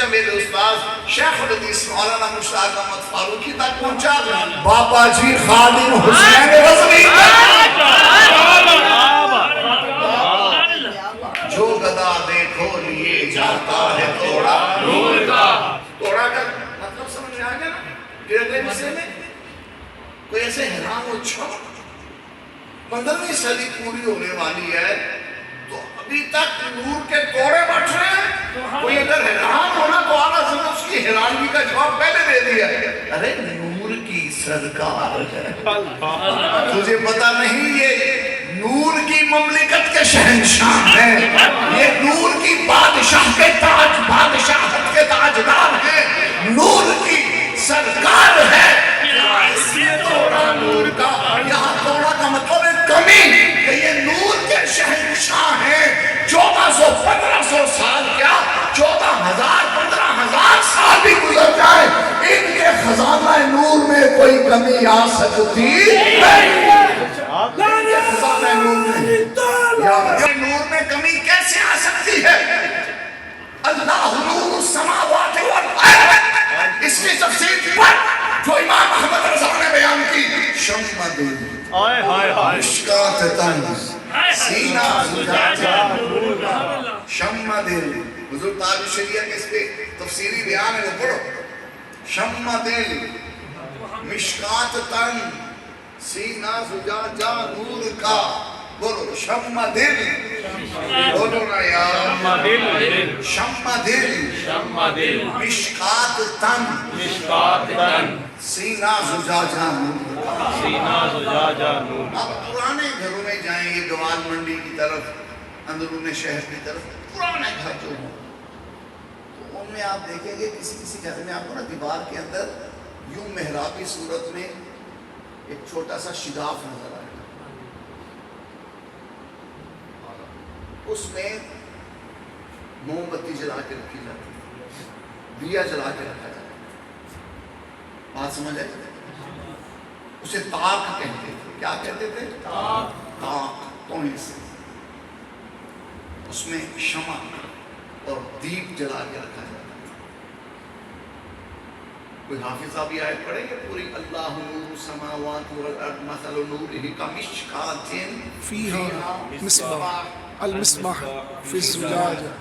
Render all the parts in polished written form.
پہنچا میرے استاد شیخ الحدیث مولانا مشتاق احمد فاروقی تک پہنچا بابا جی خادم حسین غزنوی جو گدا دیکھو لیے جاتا ہے توڑا نور کا. توڑا کا مطلب سمجھ میں آ گیا نا. گرے مسئلے میں کوئی ایسے حیران ہو 15ویں صدی پوری ہونے والی ہے تو ابھی تک نور کے توڑے بٹ رہے ہیں. کوئی اگر حیران ہونا تو آنا سمجھ اس کی حیرانگی کا جواب پہلے دے دیا. ارے نور کی سرکار ہے. تجھے پتا نہیں یہ نور کی مملکت کے شہنشاہ ہیں. یہ نور کی بادشاہ کے تاج بادشاہت کے تاجدار ہیں. نور کی سرکار ہے. اس لیے توڑا نور کا. یہاں توڑا کا مطلب ہے کمی کہ یہ نور کے شہنشاہ ہیں. 1400-1500 سال کیا 14,000 15,000 سال بھی گزر جائے ان کے خزانہ نور میں کوئی کمی آ سکتی نہیں. خزانہ نور میں کمی کیسے آ سکتی ہے؟ اللہ نور السماوات والارض. اس کی تفسیر پر جو امام احمد رضا نے بیان کی شمع دل مشکات تن سینہ زجاجہ شمع دل. حضور تاج شریعہ کے اس پہ تفسیری بیان ہے وہ پڑھو. شمع دل مشکات تن سینہ زجاجہ نور کا. بولو شمع دل. بولو نا یار. شمع دل مشکات تن سینہ زجاجہ نور. آپ پرانے گھروں میں جائیں گے گوال منڈی کی طرف اندرون شہر کی طرف پرانے گھر جو ہوں تو ان میں آپ دیکھیں گے کسی گھر میں آپ کو نا دیوار کے اندر یوں محرابی صورت میں ایک چھوٹا سا شگاف نظر آئے. اس میں موم بتی جلا کے رکھی جاتی ہے. دیا جلا کے رکھا جاتا ہے. بات سمجھ آئی؟ اسے تاک کہتے تھے. کیا کہتے تھے؟ تاک. تونے سے اس میں شمع اور دیپ جلا کے رکھا جاتا ہے. کوئی حافظ صاحب یہ آیت پڑھیں گے پوری. اللہ نور السماوات والارض مثل نورہ کمشکاۃ فیہا مصباح المصباح فی الزجاجہ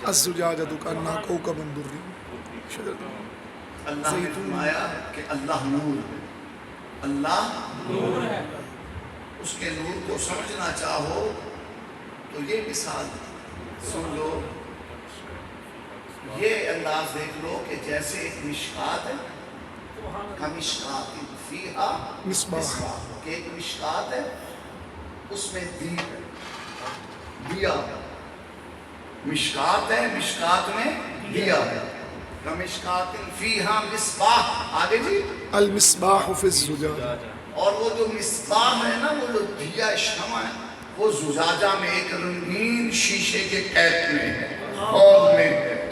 الزجاجۃ کأنہا کوکب دری. اللہ نے فرمایا کہ اللہ نور ہے. اللہ نور ہے. اس کے نور کو سمجھنا چاہو تو یہ مثال سن لو. یہ انداز دیکھ لو کہ جیسے ایک مشکات ہے کمشکاۃ فیہا مصباح. کہ ایک مشکات ہے اس میں دیپ ہے دیا. مشکات ہے مشکات میں دیا ہے. کمشکاۃ فیہا مصباح. آگے جی المصباح فی الزجاجہ. اور وہ جو مصباح ہے نا وہ جو دیا شمع ہے وہ زجاجہ میں ایک رنگین شیشے کے کیپ میں ہے اور میں ہے.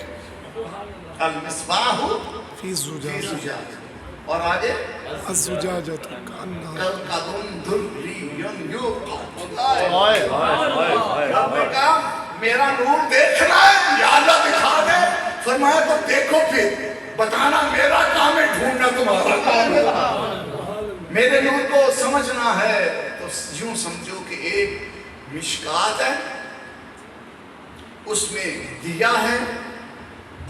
المصباح فی الزجاجہ. اور آگے الزجاجہ کأنہا رب نے کہا میرا نور دیکھنا ہے یا اللہ دکھا دے. فرمایا تو دیکھو پھر بتانا میرا کام ہے ڈھونڈنا تمہارا کام ہے. میرے نور کو سمجھنا ہے تو یوں سمجھو کہ ایک مشکات ہے اس میں دیا ہے.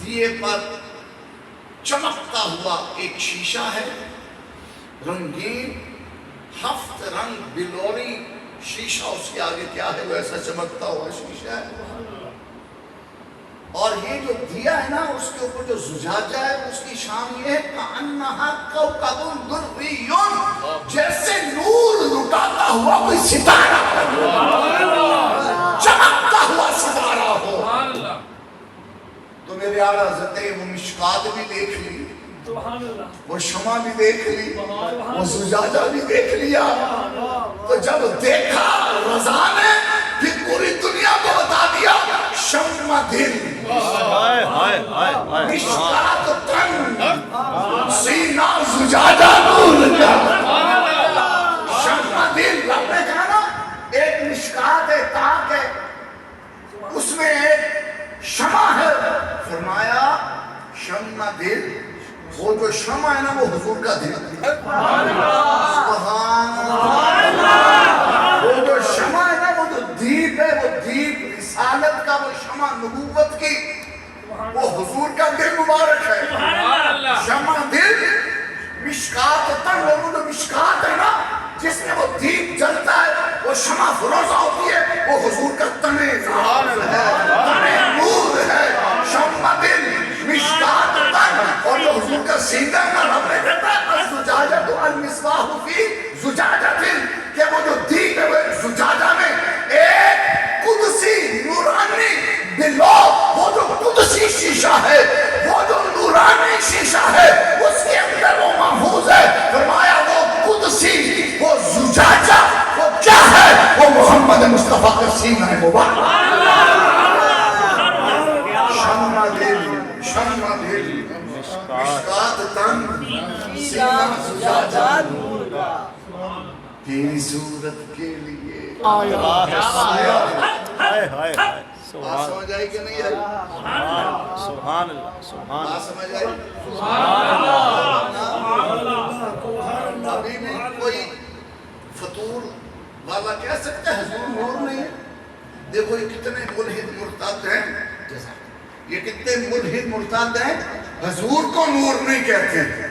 دیے پر چمکتا ہوا ایک شیشہ ہے رنگین 7 رنگ بلوری شیشہ. اس کے آگے کیا ہے وہ ایسا چمکتا ہوا شیشہ ہے. اور یہ جو دیا ہے نا اس کے اوپر جو زجاجہ ہے اس کی شان یہ ہے کأنہا کوکب دری. جیسے نور لٹاتا ہوا کوئی ستارہ چمکتا ہوا ستارہ ہو. تو میرے اعلیٰ حضرت نے وہ مشکات بھی دیکھ لی وہ شمع بھی دیکھ لی وہ زجاجہ بھی دیکھ لیا. تو جب دیکھا رضا نے پھر پوری دنیا کو بتا دیا شمع دل مشکات تن سینہ زجاجہ نور کا. شمع دل رب نے کہا نا ایک مشکات ہے تاک ہے اس میں ایک شمع ہے. فرمایا شمع ہے نا وہ حضور کا دل سبحان اللہ وہ جو شمع ہے نا وہ جو دیپ ہے وہ دیپ رسالت کا وہ شمع نبوت کی وہ حضور کا دل مبارک ہے شمع دل مشکات تن وہ جو مشکات ہے نا جس میں وہ دیپ جلتا ہے وہ شمع فروزہ ہوتی ہے وہ حضور کا تنے نور ہے شمع دل مشکات تن اور جو حضور کا سینہ کا رب نے کہتا ہے الزجاجۃ المصباح فی زجاجۃ کہ وہ جو دیپ ہے وہ زجاجہ میں ایک قدسی نورانی بلو وہ جو قدسی شیشہ ہے وہ جو نورانی شیشہ ہے اس کے اندر وہ محفوظ ہے فرمایا وہ قدسی وہ زجاجہ وہ کیا ہے وہ محمد مصطفیٰ کا سینہ مبارک شمع دل مشکات تن سینہ زجاجہ تیری صورت کے لیے بات سمجھ آئی کہ نہیں آئی سبحان اللہ سبحان بات سمجھ آئی ابھی بھی کوئی فطور والا کہہ سکتا ہے حضور نور نہیں ہے دیکھو یہ کتنے ملحد مرتد ہیں یہ کتنے ملحد مرتد ہیں حضور کو نور نہیں کہتے ہیں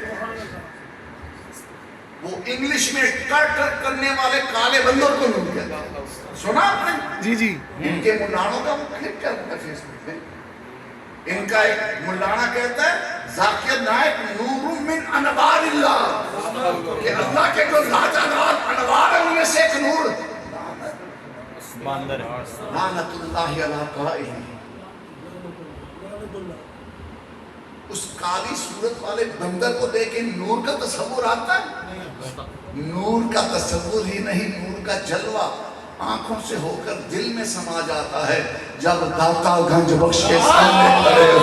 وہ انگلش میں ٹر کرنے والے کالے بندوں کو نور کہتے ہیں سنا آپ نے جی جی ان کے ملانوں کا وہ کلپ کیا ہوتا ہے فیس بک پہ ان کا ایک ملانا کہتا ہے ذاکر نائک نور من انوار اللہ کہ اللہ کے جو لاجواب انوار ہے ان میں سے ایک نور باندر لعنت اللہ علی قائلہ اس کالی صورت والے بندر کو دیکھ کے نور کا تصور آتا ہے نور کا تصور ہی نہیں نور کا جلوہ آنکھوں سے ہو کر دل میں سما جاتا ہے جب داتا گنج بخش کے سامنے کھڑے ہو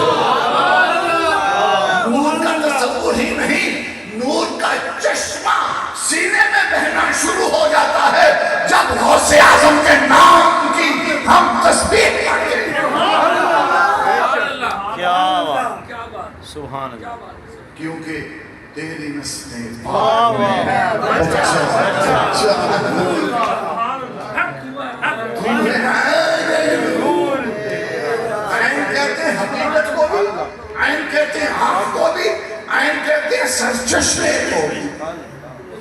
نور کا تصور ہی نہیں نور کا چشمہ سینے میں بہنا شروع ہو جاتا ہے جب غوث اعظم کے نام کی ہم تسبیح پڑھتے ہیں کیا بات سبحان اللہ کیونکہ تیری نسلیں عین کہتے ہیں حقیقت کو بھی عین کہتے ہیں آنکھ کو بھی عین کہتے ہیں سرچشمے کو بھی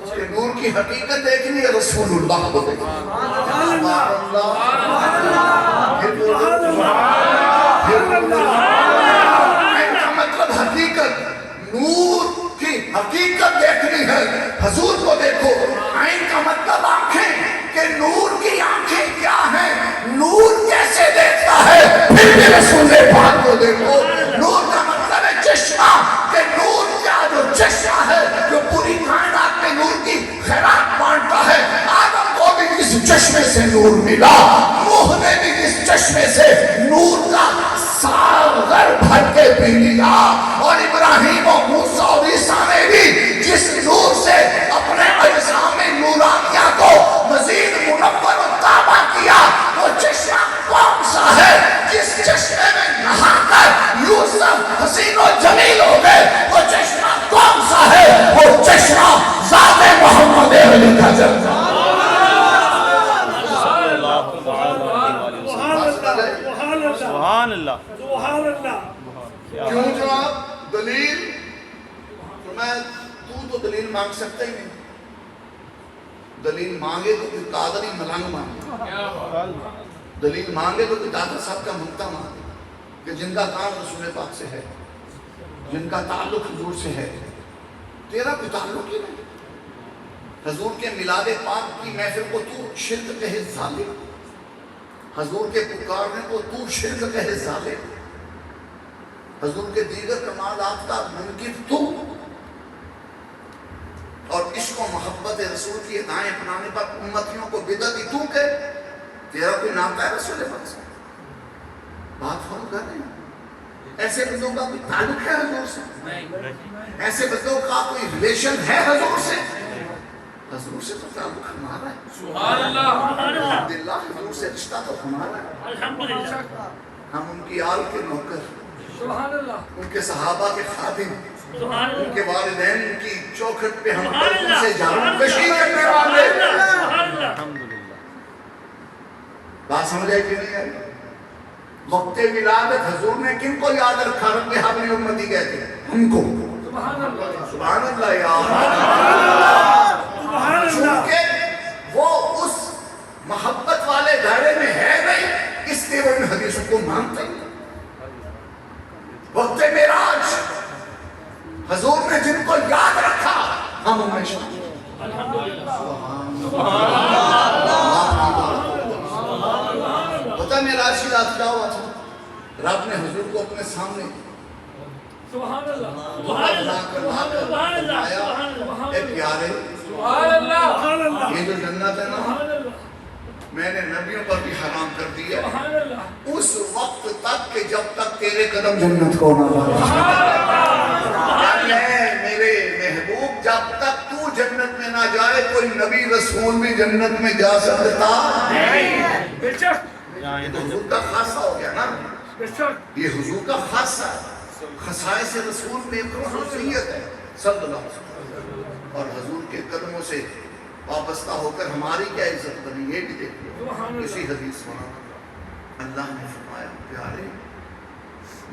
کہ نور کی حقیقت دیکھنی ہے رسول اللہ کو دیکھنی عین کا مطلب حقیقت نور کی حقیقت دیکھنی ہے حضور کو دیکھو عین کا مطلب آنکھیں کہ نور کی آنکھیں کیا ہیں نور کیسے دیکھتا ہے پھر بھی رسول پاک کو دیکھو نور کا مطلب ہے چشمہ کہ نور کیا جو چشمہ ہے جو پوری کائنات میں نور کی خیرات بانٹتا ہے آدم کو بھی اس چشمے سے نور ملا نوح نے بھی اس چشمے سے نور کا ساغر بھر کے پی لیا اور ابراہیم و موسیٰ اور عیسیٰ نے بھی جس نور سے اپنے اجزاء میں نورانیہ کو مزید منور و تابع کیا وہ چشمہ کون سا ہے جس چشمے میں نہا کر یوسف حسین و جمیل ہو گئے وہ چشمہ کون سا ہے وہ چشمہ ذات محمد علی کا جلوہ سبحان اللہ کیوں جواب دلیل میں تو دلیل مانگ سکتا ہی نہیں دلیل مانگے تو کوئی قادری ملنگ مانگے دلیل مانگے تو کوئی دادا صاحب کا منتا مانگے کہ جن کا کام رسول پاک سے ہے جن کا تعلق حضور سے ہے تیرا کوئی تعلق ہی نہیں حضور کے میلاد پاک کی محفل کو تو شرک کہے ظالم حضور کے پکارنے کو تو شرک کہے ظالم حضور کے دیگر کمالات کا منکر تو اور عشق و محبت رسول کی ادائیں اپنانے پر امتیوں کو بدعتی تو کہ تیرا کوئی ناتا ہے رسول پاک سے بات ہم کر رہے ہیں ایسے بندوں کا کوئی تعلق ہے حضور سے ایسے بندوں کا کوئی ریلیشن ہے حضور سے حضور سے تو تعلق ہمارا ہے سبحان اللہ الحمدللہ حضور سے رشتہ تو ہمارا ہے ہم ان کی آل کے نوکر ان کے صحابہ کے خادم، ان کے والدین کی چوکھٹ پہ ہم پلکوں سے جھاڑو کشی کرنے والے۔ الحمدللہ۔ بات سمجھ آئی کہ نہیں آئی؟ وقت ولادت حضور نے کن کو یاد رکھا؟ رب حبلی امتی کہتے ہیں ہم کو۔ سبحان اللہ یار، چونکہ وہ اس محبت والے دائرے میں ہے نہیں، اس لیے وہ ان حدیثوں کو مانتے ہیں۔ وقت معراج حضور نے جن کو یاد رکھا ہم ان میں شامل پتہ معراج کی رات کیا ہوا تھا؟ رب نے حضور کو اپنے سامنے اے پیارے، یہ جو جنت ہے نا میں نے نبیوں پر بھی حرام کر دی ہے، اس وقت تک کہ جب تک تیرے قدم جنت کو نہ لائے۔ میرے محبوب جب تک تو جنت میں نہ جائے کوئی نبی رسول بھی جنت میں جا سکتا نہیں۔ حضور کا خاصہ ہو گیا نا، یہ حضور کا خاصہ خصائص رسول میں خصوصیت ہے صلی اللہ علیہ وسلم، اور حضور کے قدموں سے وابستہ ہو کر ہماری کیا عزت بنی یہ بھی دیکھیے۔ اسی حدیث میں اللہ نے فرمایا پیارے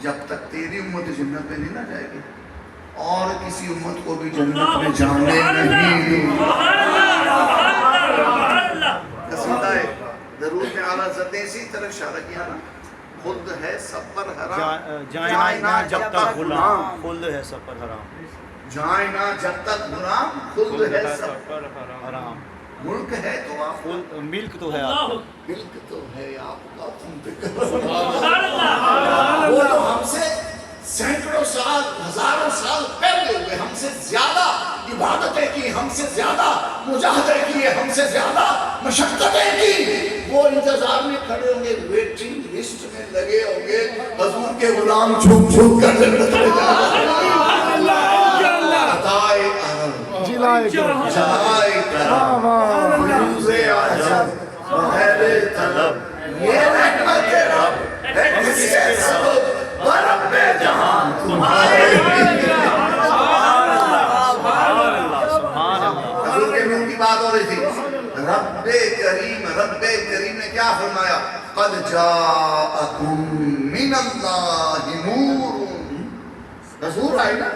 جب تک تیری امت جنت میں نہیں نہ جائے گی اور کسی امت کو بھی جنت میں جانے نہیں دیں۔ قصیدہ درود میں اعلیٰ حضرت نے اسی طرف اشارہ کیا نا، خلد ہے سب پر حرام جائیں نہ جب تک غلام، خلد ہے سب پر حرام، جائیں نہ جب تک غلام، خلد ہے سب پر حرام، ملک ہے تو آپ ملک تو ہے آپ کا، ملک تو ہے آپ کا، تم فکر وہ تو ہم سے سینکڑوں سال ہزاروں سال پہلے ہوئے، ہم سے زیادہ عبادتیں کی، ہم سے زیادہ مجاہدے کیے، ہم سے زیادہ مشقتیں کی، وہ انتظار میں کھڑے ہوں گے، ویٹنگ لسٹ میں لگے ہوں گے، حضور کے غلام چھپ چھپ کر جنت میں جائیں گے۔ عطائے کرم، جلائے کرم، جلائے کرم، فیوز عجب، محل طلب، یہ رحمت رب ہے کس کے سبب رب جہاں تمہارے حضور کے منہ کی بات ہو رہی تھی۔ رب کریم نے کیا فرمایا؟ قد جاءکم من اللہ نور، حضور آئے نا،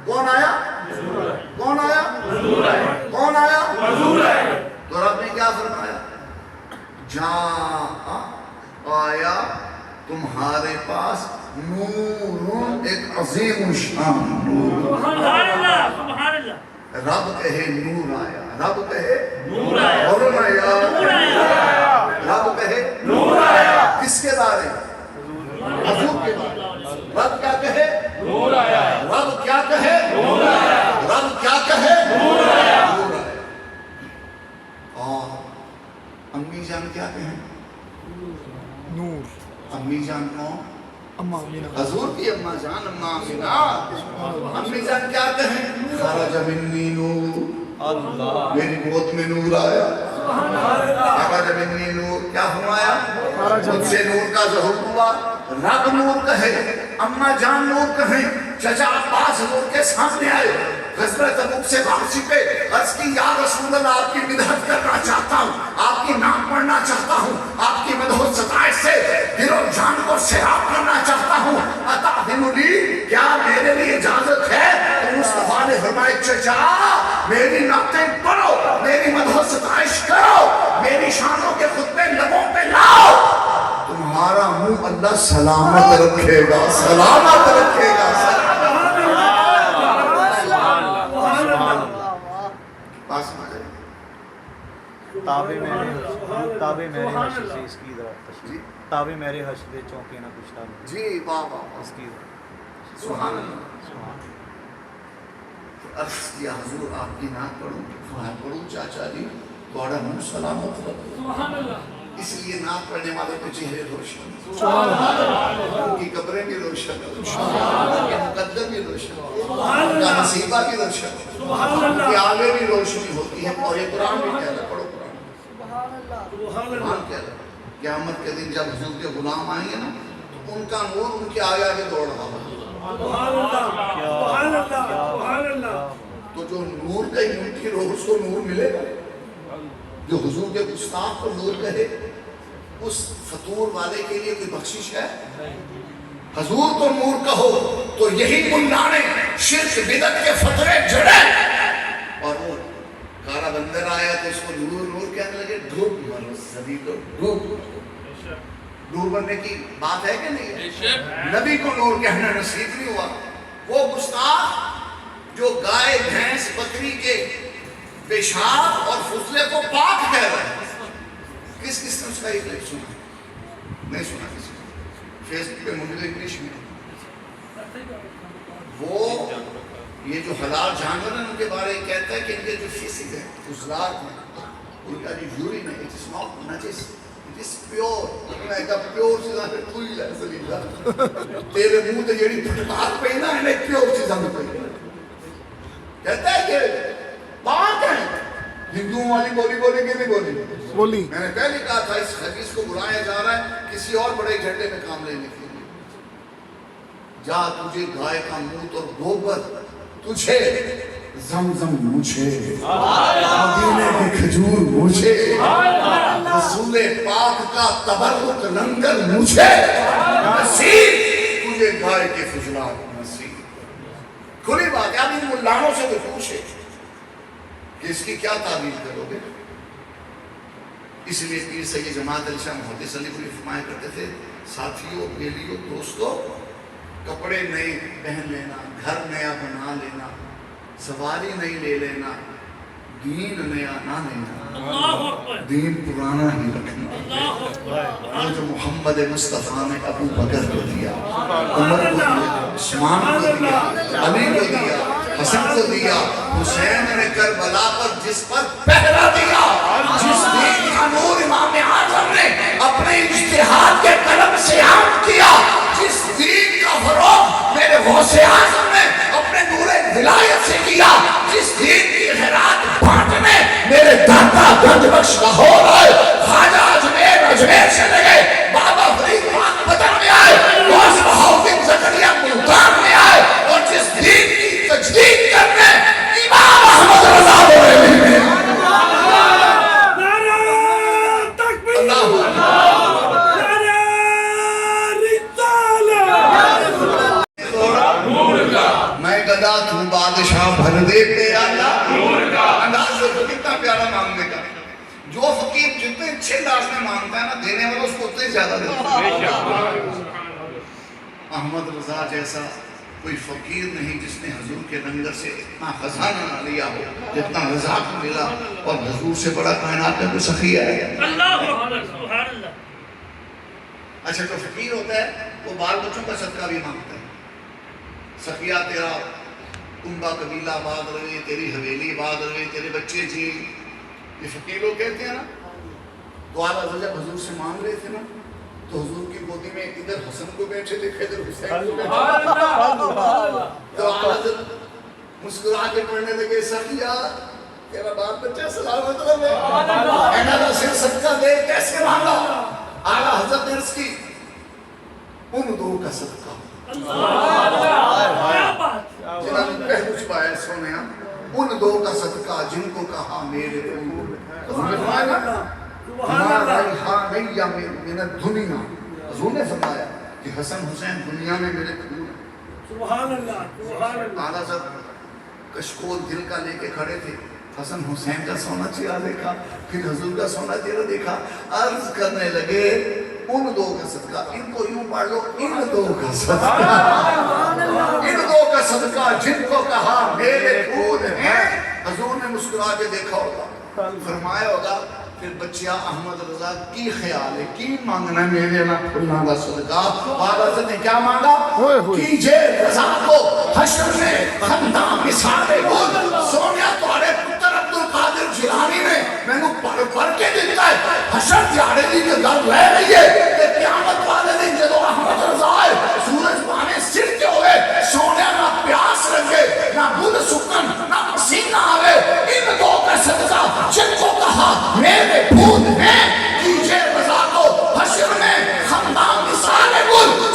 کون آیا؟ کون آیا؟ کون آیا؟ تو رب نے کیا فرمایا؟ جاء آیا تمہارے پاس نور، ایک عظیم شان نور۔ رب کہے نور آیا، رب کہے نور آیا، رب کہے نور آیا، کس کے بارے؟ حضور کے بارے۔ رب کیا کہے؟ نور آیا، رب کیا کہے؟ نور آیا، رب کیا کہے؟ نور آیا، نور آیا۔ اور امی جان کیا کہیں؟ نور۔ امی جان کون؟ اما آمینہ، حضور کی اما جان اما آمینہ۔ امی جان کیا کہیں؟ خرج منی نور، اللہ میری گود میں نور آیا۔ خرج منی نور، کیا فرمایا؟ مجھ سے نور کا ظہور ہوا۔ رب نور کہے، اما جان نور کہیں، چچا عباس نور کے سامنے آئے، غزوہ تبوک سے واپسی پہ عرض کی یا رسول اللہ آپ کی مدحت کرنا چاہتا ہوں، آپ کی نام پڑھنا چاہتا ہوں، آپ کی مدح و ستائش سے دل و جان کو سیراب کرنا چاہتا ہوں، اتاذن لی، کیا میرے لیے اجازت ہے؟ تو مصطفیٰ نے فرمایا چچا میری نعتیں پڑھو، میری مدح و ستائش کرو، میری شانوں کے خطبے لبوں پہ لاؤ، تمہارا منہ اللہ سلامت رکھے گا، سلامت رکھے گا۔ تابع میرے حشر سے اس کی ذرا تشریح، تابع میرے حشر سے چونکے نہ کچھ ڈالے، جی واہ واہ، اس کی سبحان اللہ۔ عرض کیا حضور آپ کی نعت پڑھوں، فرمایا پڑھوں چاچا جی، تھوڑا منہ سلامت رکھو۔ اس لیے نعت پڑھنے والے کے چہرے روشن، ان کی قبریں بھی روشن، ان کے مقدر بھی روشن، ان کا نصیبہ بھی روشن، ان کی آگے بھی روشنی ہوتی ہے۔ اور یہ قرآن بھی کہتا ہے، پڑھو قرآن کہتا ہے، قیامت کے دن جب حضور کے غلام آئیں گے نا، ان کا نور ان کے آگے آگے دوڑ رہا ہو. تو جو نور کا منکر ہو اس کو نور ملے گا. جو حضور کے گستاخ کو نور کہے اس فطور والے کے لیے کوئی بخشش ہے؟ حضور کو نور کہو تو یہی ملانے شرک بدعت کے فترے جڑے. اور وہ کارا بندر آیا تو اس کو نور نور کہنے لگے. ڈوب مرو سبھی کو ڈوب. نور بننے کی بات ہے کہ نہیں؟ نبی کو نور کہنا نصیب نہیں ہوا. وہ گستاخ جو گائے بھینس بکری کے پیشاب اور فضلے کو پاک کہہ رہا ہے. کس نے اس کا ایک لفظ سنا؟ نہیں سنا کسی نے. فیس بک پہ منڈل انگلش میں وہ یہ جو حلال جانور ہیں ان کے بارے میں کہتا ہے کہ ان کے جو فیسز ہیں فضلات ہیں ان کا جو یورین ہے اٹ از ناٹ نجس اٹ از پیور. میں کہا پیور چیزاں پہ تو ہی لفظ لیتا تیرے منہ تے جڑی پھٹکار پئی نا انہیں پیور چیزاں میں پئی. کہتا ہے کہ پاک ہیں. ہندوؤں والی بولی بولے کہ نہیں بولی؟ بولی. میں نے پہلے کہا تھا اس حدیث کو بلایا جا رہا ہے کسی اور بڑے جھنڈے میں کام لینے کے لیے. جا تجھے گائے کا موت اور گوبر تجھے زمزم مجھے مدینے کی کھجور مجھے رسول پاک کا تبرک لنگر مجھے نصیب تجھے گائے کے فضلات نصیب. کھلی بات ہے. اب ان ملانوں سے تو پوچھے کہ اس کی کیا تعبیر کرو گے. اس لیے پیر سید جماعت علی شاہ محدث علی کو فرمایا کرتے تھے ساتھیوں بیلیوں دوستوں کپڑے نئے پہن لینا, گھر نیا بنا لینا, سواری نہیں لے لینا, دین نیا نہ لینا, دین پرانا ہی رکھنا. وہ جو محمد مصطفیٰ نے ابو بکر کو دیا, عمر کو دیا, عثمان کو دیا, علی کو دیا, حسن کو دیا, حسین نے کربلا پر جس پر پہرا دیا, جس دین کا نور امام اعظم نے اپنے اجتہاد کے قلم سے عام کیا, جس دین کا فروغ میرے غوث اعظم نے اپنے نور ولایت سے کیا, جس دین کی خیرات بانٹنے میرے داتا گنج بخش لاہور آئے, خواجہ اجمیر سے لگے, بابا فرید پاک بدر میں آئے, غوث بہاؤدین زکریا ملتان میں آئے, اور جس دین کی تجدید کرنے امام احمد رضا بریلوی میں میں گدا تو بادشاہ بھر دے پہ اللہ. انداز دیکھو کتنا پیارا مانگنے کا. جو فقیر جتنے اچھے انداز میں مانگتا ہے نا دینے والا اس کو اتنے زیادہ دیتا ہے. احمد رضا جیسا کوئی فقیر نہیں جس نے حضور کے لنگر سے اتنا خزانہ نہ لیا ہو جتنا رضا کو ملا. اور حضور سے بڑا کائنات میں کوئی سخی ہے؟ اچھا جو فقیر ہوتا ہے وہ بال بچوں کا صدقہ بھی مانگتا ہے. سخیہ تیرا کنبہ قبیلہ آباد رہے, تیری حویلی آباد رہے, تیرے بچے جی. یہ فقیر لوگ کہتے ہیں نا. تو آلہ جب حضور سے مانگ رہے تھے نا تو حضور کی گودی میں ادھر حسن کو بیٹھے تھے, ادھر حسین کو بیٹھے. تو آلہ مسکرا کے پڑھنے لگے سخیہ تیرا باپ بچہ سلامت رہے, اینا دا سر صدقہ دے. کیسے مانگا؟ آلہ حضرت نے عرض کی ان دو کا صدقہ جنہوں نے پہلو چھپایا سونے ان دو کا صدقہ جن کو کہا میرے پور. ہمارا ریحانیہ من الدنیا. حضور نے فرمایا کہ حسن حسین دنیا میں میرے پور ہیں. سبحان اللہ سبحان اللہ. اعلیٰ صاحب کشکول دل کا لے کے کھڑے تھے. حسن حسین کا سونا چہرہ دیکھا, پھر حضور کا سونا چہرہ دیکھا, عرض کرنے لگے ان دو کا صدقہ. ان کو یوں پڑھ لو, ان دو کا صدقہ, ان دو کا صدقہ جن کو کہا میرے پور ہیں. حضور نے مسکرا کے دیکھا ہوگا, فرمایا ہوگا پھر بچیا احمد رضا کی خیال ہے کی مانگنا ہے میرے اللہ کھلنا کا صدقہ. حضرت نے کیا مانگا؟ کیجئے رضا کو حشر میں خندہ مثال گل. سونیا تمہارے پتر عبدالقادر جیلانی نے میں نے پڑھ کے دیتا ہے حشر دیارے دی کے در لے رہی ہے کہ قیامت والے دن جدو احمد رضا آئے سورج بانے سر کے ہوئے, سونیا نہ پیاس رنگے نہ بھول سکن نہ پسینہ آوے. ان دو کا صدقہ جن کو کہا میرے پھول ہیں, کیجئے رضا کو حشر میں خندہ مثال گل.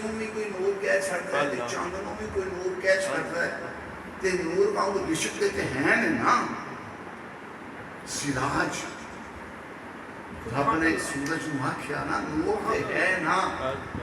ਨੂੰ ਵੀ ਕੋਈ ਨੂਰ ਕਹਿ ਛੱਡਦਾ ਹੈ ਤੇ ਚੰਦ ਨੂੰ ਵੀ ਕੋਈ ਨੂਰ ਕਹਿ ਛੱਡਦਾ ਹੈ ਤੇ ਨੂਰ ਵਾਂਗ ਲਿਸ਼ਕਦੇ ਤੇ ਹੈ ਨਾ ਸਿਰਾਜ। ਰੱਬ ਨੇ ਸੂਰਜ ਨੂੰ ਆਖਿਆ ਨਾ ਨੂਰ ਤੇ ਹੈ ਨਾ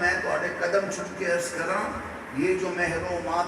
ਮੈਂ ਤੁਹਾਡੇ ਕਦਮ ਚੁੱਕ ਕੇ ਅਰਜ਼ ਕਰਾਂ ਇਹ ਜੋ ਮਹਿਰੋ ਮਾਂ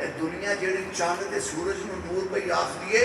ਇਹ ਦੁਨੀਆ ਜਿਹੜੀ ਚੰਦ ਤੇ ਸੂਰਜ ਨੂੰ ਨੂਰ ਪਈ ਆਖਦੀ ਏ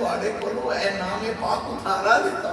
ਤੁਹਾਡੇ ਕੋਲੋਂ ਇਹ ਨਾਮੇ ਪਾਕ ਉਤਾਰਾ ਦਿੱਤਾ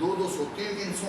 200 300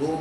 2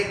1